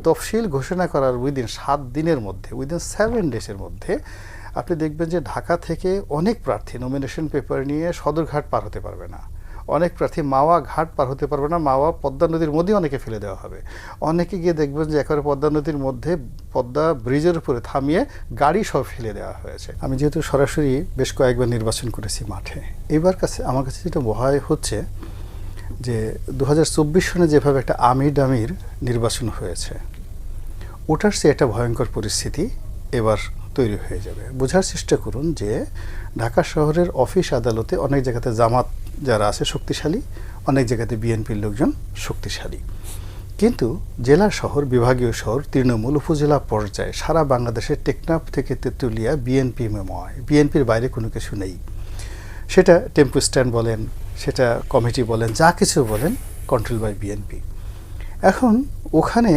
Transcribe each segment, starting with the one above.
তফসিল ঘোষণা করার উইদিন 7 দিনের মধ্যে, উইদিন 7 ডেজের মধ্যে আপনি দেখবেন যে ঢাকা থেকে অনেক প্রার্থী নমিনেশন পেপার নিয়ে সদরঘাট পার হতে পারবে না, অনেক প্রার্থী মাওয়া ঘাট পার হতে পারবে না, মাওয়া পদ্মা নদীর মধ্যে অনেকে ফেলে দেওয়া হবে। অনেকে গিয়ে দেখবেন যে একেবারে পদ্মা নদীর মধ্যে পদ্মা ব্রিজের উপরে থামিয়ে গাড়ি সব ফেলে দেওয়া হয়েছে। আমি যেহেতু সরাসরি বেশ কয়েকবার নির্বাচন করেছি মাঠে, এবার আমার কাছে যেটা ভয় হচ্ছে যে 2024 সনে যেভাবে একটা আমির নির্বাচন হয়েছে, ওটার চেয়ে একটা ভয়ঙ্কর পরিস্থিতি এবার তৈরি হয়ে যাবে। বোঝার চেষ্টা করুন যে ঢাকা শহরের অফিস আদালতে অনেক জায়গাতে জামাত যারা আছে শক্তিশালী, অনেক জায়গাতে বিএনপির লোকজন শক্তিশালী, কিন্তু জেলা শহর, বিভাগীয় শহর, তৃণমূল, উপজেলা পর্যায়ে সারা বাংলাদেশের টেকনাফ থেকে তেঁতুলিয়া বিএনপি মেময়, বিএনপির বাইরে কোনো কিছু নেই। সেটা টেম্পো স্ট্যান্ড বলেন, সেটা কমিটি বলেন, যা কিছু বলেন, কন্ট্রোল বাই বিএনপি। এখন ওখানে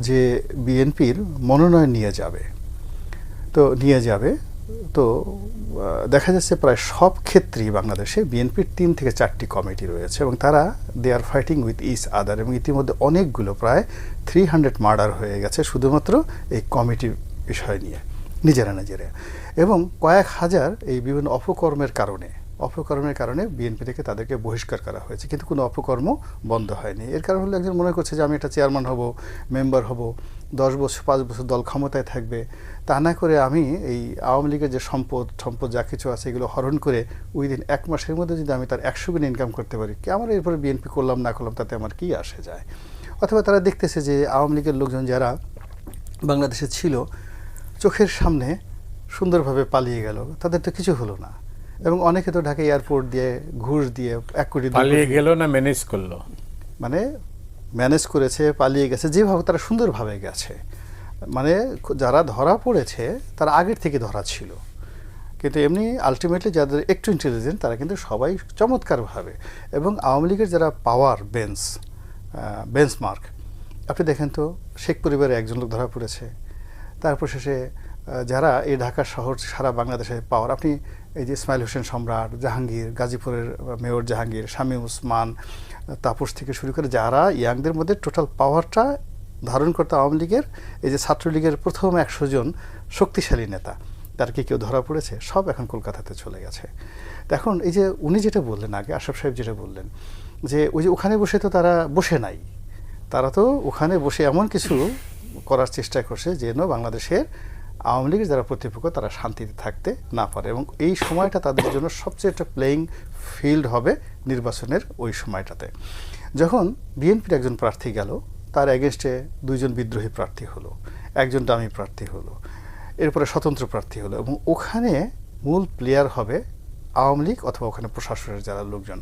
যে বিএনপির মনোনয়ন নিয়ে যাবে তো দেখা যাচ্ছে প্রায় সব ক্ষেত্রেই বাংলাদেশে বিএনপির 3 থেকে 4টি কমিটি রয়েছে এবং তারা they are fighting with each other, এবং ইতিমধ্যে অনেকগুলো প্রায় 300 মার্ডার হয়ে গেছে শুধুমাত্র এই কমিটির বিষয় নিয়ে নিজেরা এবং কয়েক হাজার এই বিভিন্ন অপকর্মের কারণে বিএনপি থেকে তাদেরকে বহিষ্কার করা হয়েছে, কিন্তু কোনো অপকর্ম বন্ধ হয়নি। এর কারণ হলো একজন মনে করছে যে আমি একটা চেয়ারম্যান হব, মেম্বার হব, 10 বছর 5 বছর দল ক্ষমতায় থাকবে, তা না করে আমি এই আওয়ামী লীগের যে সম্পদ যা কিছু আছে এগুলো হরণ করে উইদিন 1 মাসের মধ্যে যদি আমি তার 100 গুণ ইনকাম করতে পারি, কি আমার এরপরে বিএনপি করলাম না করলাম তাতে আমার কি আসে যায়। অথবা তারা দেখতেছে যে আওয়ামী লীগের লোকজন যারা বাংলাদেশে ছিল চোখের সামনে সুন্দরভাবে পালিয়ে গেল, তাদের তো কিছু হলো না, এবং অনেকে তো ঢাকা এয়ারপোর্ট দিয়ে ঘুষ দিয়ে 1 কোটি পালিয়ে গেল না ম্যানেজ করলো, মানে ম্যানেজ করেছে, পালিয়ে গেছে, যেভাবে তারা সুন্দরভাবে গেছে। মানে যারা ধরা পড়েছে তারা আগের থেকে ধরা ছিল, কিন্তু এমনি আলটিমেটলি যাদের একটু ইন্টেলিজেন্ট তারা কিন্তু সবাই চমৎকারভাবে, এবং আওয়ামী লীগের যারা পাওয়ার বেঞ্চমার্ক আপনি দেখেন তো, শেখ পরিবারে একজন লোক ধরা পড়েছে, তারপর শেষে যারা এই ঢাকা শহর সারা বাংলাদেশে পাওয়ার, আপনি এই যে ইসমাইল হোসেন সম্রাট, জাহাঙ্গীর, গাজীপুরের মেয়র জাহাঙ্গীর, শামীম ওসমান, তাপস থেকে শুরু করে যারা ইয়াংদের মধ্যে টোটাল পাওয়ারটা ধারণ করতে আওয়ামী লীগের, এই যে ছাত্রলীগের প্রথম 100 জন শক্তিশালী নেতা, তার কি কেউ ধরা পড়েছে? সব এখন কলকাতাতে চলে গেছে। এখন এই যে উনি যেটা বললেন আগে, আশরাফ সাহেব যেটা বললেন যে ওই যে ওখানে বসে তো তারা বসে নাই, তারা তো ওখানে বসে এমন কিছু করার চেষ্টা করছে যেন বাংলাদেশের আওয়ামী লীগের যারা প্রতিপক্ষ তারা শান্তিতে থাকতে না পারে, এবং এই সময়টা তাদের জন্য সবচেয়ে একটা প্লেয়িং ফিল্ড হবে নির্বাচনের ওই সময়টাতে। যখন বিএনপির একজন প্রার্থী গেল, তার এগেনস্টে 2 জন বিদ্রোহী প্রার্থী হলো, 1 জন ডামি প্রার্থী হলো, এরপরে স্বতন্ত্র প্রার্থী হলো, এবং ওখানে মূল প্লেয়ার হবে আওয়ামী লীগ অথবা ওখানে প্রশাসনের যারা লোকজন।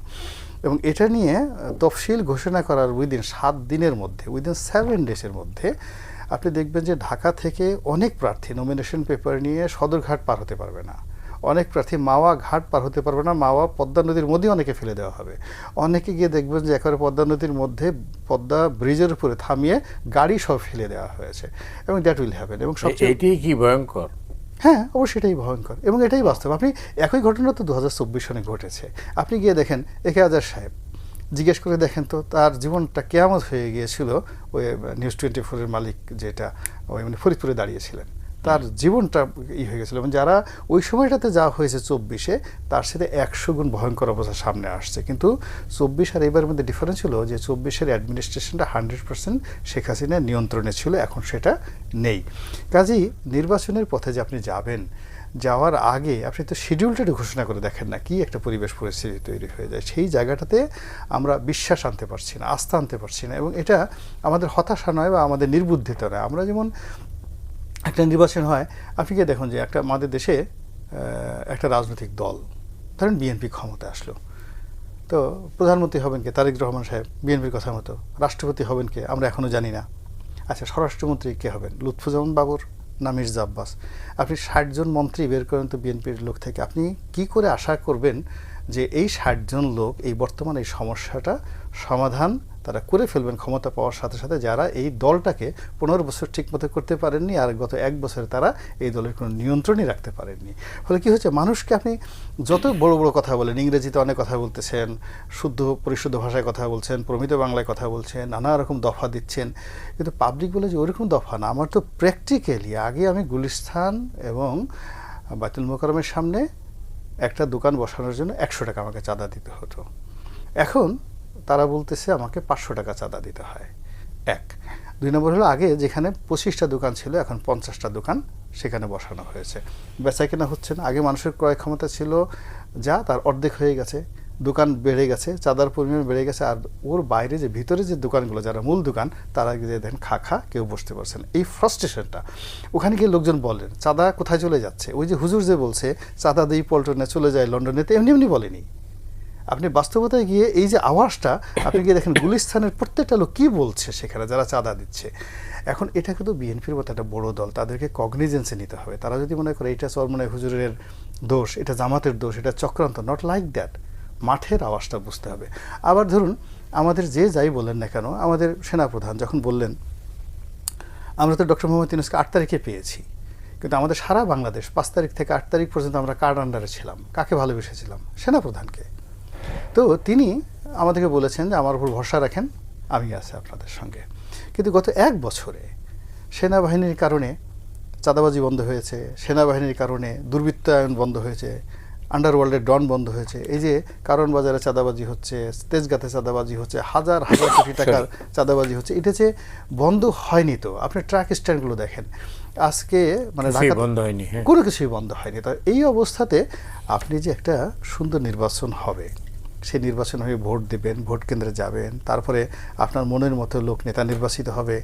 এবং এটা নিয়ে তফসিল ঘোষণা করার উইদিন 7 দিনের মধ্যে, উইদিন 7 ডেজের মধ্যে আপনি দেখবেন যে ঢাকা থেকে অনেক প্রার্থী নমিনেশন পেপার নিয়ে সদরঘাট পার হতে পারবে না, অনেক প্রার্থী মাওয়া ঘাট পার হতে পারবে না, মাওয়া পদ্মা নদীর মধ্যে অনেকে ফেলে দেওয়া হবে। অনেকে গিয়ে দেখবেন যে একেবারে পদ্মা নদীর মধ্যে পদ্মা ব্রিজের উপরে থামিয়ে গাড়ি সব ফেলে দেওয়া হয়েছে, এবং দ্যাট উইল হ্যাপেন। এবং এটাই কি ভয়ঙ্কর? হ্যাঁ, অবশ্যই এটাই ভয়ঙ্কর, এবং এটাই বাস্তব। আপনি একই ঘটনা তো 2024 সনে ঘটেছে। আপনি গিয়ে দেখেন একে আজাদ সাহেব, জিজ্ঞেস করে দেখেন তো তার জীবনটা কেয়ামত হয়ে গিয়েছিল ওই নিউজ 24-এর মালিক, যেটা ওই মানে ফরিদপুরে দাঁড়িয়েছিলেন, তার জীবনটা হয়ে গেছিলো। এবং যারা ওই সময়টাতে যা হয়েছে 24-এ, তার সাথে 100 গুণ ভয়ঙ্কর অবস্থা সামনে আসছে। কিন্তু 24 আর এবারের মধ্যে ডিফারেন্স ছিল যে 24-এর অ্যাডমিনিস্ট্রেশনটা 100% শেখ হাসিনার নিয়ন্ত্রণে ছিল, এখন সেটা নেই। কাজেই নির্বাচনের পথে যে আপনি যাওয়ার আগে আপনি তো শিডিউলটা ঘোষণা করে দেখেন না, কি একটা পরিবেশ পরিস্থিতি তৈরি হয়ে যায়। সেই জায়গাটাতে আমরা বিশ্বাস আনতে পারছি না, আস্থা আনতে পারছি না, এবং এটা আমাদের হতাশা নয় বা আমাদের নির্বুদ্ধিতা নয়। আমরা যেমন একটা নির্বাচন হয়, আপনি কি দেখুন যে একটা আমাদের দেশে একটা রাজনৈতিক দল, ধরেন বিএনপি ক্ষমতায় আসলো, তো প্রধানমন্ত্রী হবেন কে? তারেক রহমান সাহেব, বিএনপির কথা মতো। রাষ্ট্রপতি হবেন কে? আমরা এখনও জানি না। আচ্ছা, স্বরাষ্ট্রমন্ত্রী কে হবেন? লুৎফুজ্জামান বাবর না মির্জা আব্বাস? আপনি 60 জন মন্ত্রী বের করেন তো বিএনপির লোক থেকে, আপনি কি করে আশা করবেন যে এই 60 জন লোক এই বর্তমান এই সমস্যাটা সমাধান তারা করে ফেলবেন ক্ষমতা পাওয়ার সাথে সাথে, যারা এই দলটাকে 15 বছর ঠিকমতো করতে পারেননি, আর গত 1 বছরে তারা এই দলের কোনো নিয়ন্ত্রণই রাখতে পারেননি। ফলে কি হচ্ছে, মানুষকে আপনি যত বড় বড় কথা বলেন, ইংরেজিতে অনেক কথা বলতেছেন, শুদ্ধ পরিশুদ্ধ ভাষায় কথা বলছেন, প্রমিত বাংলায় কথা বলছেন, নানা রকম দফা দিচ্ছেন, কিন্তু পাবলিক বলে যে ওইরকম দফা না, আমার তো প্র্যাকটিক্যালি আগে আমি গুলিস্তান এবং বাইতুল মোকাররমের সামনে একটা দোকান বসানোর জন্য 100 টাকা আমাকে চাঁদা দিতে হতো। এখন তারা বলতেছে আমাকে 500 টাকা চাঁদা দিতে হয়। 1 2 নম্বর হলো, আগে যেখানে 25টা দোকান ছিল এখন 50টা দোকান সেখানে বসানো হয়েছে, বেচা কেনা হচ্ছে না। আগে মানুষের ক্রয় ক্ষমতা ছিল যা, তার অর্ধেক হয়ে গেছে, দোকান বেড়ে গেছে, চাঁদার পরিমাণ বেড়ে গেছে, আর ওর বাইরে যে ভিতরে যে দোকানগুলো যারা মূল দোকান তারা গিয়ে দেখেন খা কেউ বসতে পারছেন। এই ফ্রাস্ট্রেশনটা ওখানে গিয়ে লোকজন বলেন চাঁদা কোথায় চলে যাচ্ছে, ওই যে হুজুর যে বলছে চাঁদা দিই পল্টনে চলে যায় লন্ডনে, তো এমনি এমনি বলেনি। আপনি বাস্তবতায় গিয়ে এই যে আওয়াজটা আপনি গিয়ে দেখেন গুলিস্তানের প্রত্যেকটা লোক কী বলছে সেখানে যারা চাঁদা দিচ্ছে। এখন এটা কিন্তু বিএনপির মতো একটা বড় দল, তাদেরকে কগনিজেন্সে নিতে হবে। তারা যদি মনে করে এটা চরমনাই হুজুরের দোষ, এটা জামাতের দোষ, এটা চক্রান্ত, নট লাইক দ্যাট। মাঠের আওয়াজটা বুঝতে হবে। আবার ধরুন আমাদের যে যাই বলেন না কেন, আমাদের সেনাপ্রধান যখন বললেন আমরা তো ডক্টর মোহাম্মদ ইউনূসকে 8 তারিখে পেয়েছি, কিন্তু আমাদের সারা বাংলাদেশ 5 তারিখ থেকে 8 তারিখ পর্যন্ত আমরা কার আন্ডারে ছিলাম, কাকে ভালোবেসেছিলাম? সেনাপ্রধানকে। তো তিনি আমাদেরকে বলেছেন যে আমার উপর ভরসা রাখেন, আমি আছি আপনাদের সঙ্গে। কিন্তু গত 1 বছরে সেনাবাহিনীর কারণে চাঁদাবাজি বন্ধ হয়েছে, সেনাবাহিনীর কারণে দুর্বৃত্তায়ন বন্ধ হয়েছে, আন্ডারওয়ার্ল্ডের ডন বন্ধ হয়েছে, এই যে কারণ বাজারে চাঁদাবাজি হচ্ছে, তেজগাঁতে চাঁদাবাজি হচ্ছে, হাজার হাজার কোটি টাকার চাঁদাবাজি হচ্ছে, এটা যে বন্ধ হয়নি। তো আপনি ট্রাক স্ট্যান্ডগুলো দেখেন আজকে, মানে বন্ধ হয়নি, কোনো কিছুই বন্ধ হয়নি। তো এই অবস্থাতে আপনি যে একটা সুন্দর নির্বাচন হবে, সেই নির্বাচন হয়ে ভোট দেবেন, ভোট কেন্দ্রে যাবেন, তারপরে আপনার মনের মতো লোক নেতা নির্বাচিত হবে,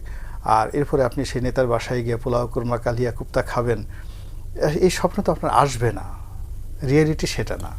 আর এরপরে আপনি সেই নেতার বাসায় গিয়ে পোলাও, কুরমা, কালিয়া, কুপ্তা খাবেন, এই স্বপ্ন তো আপনার আসবে না। রিয়েলিটি সেটা না।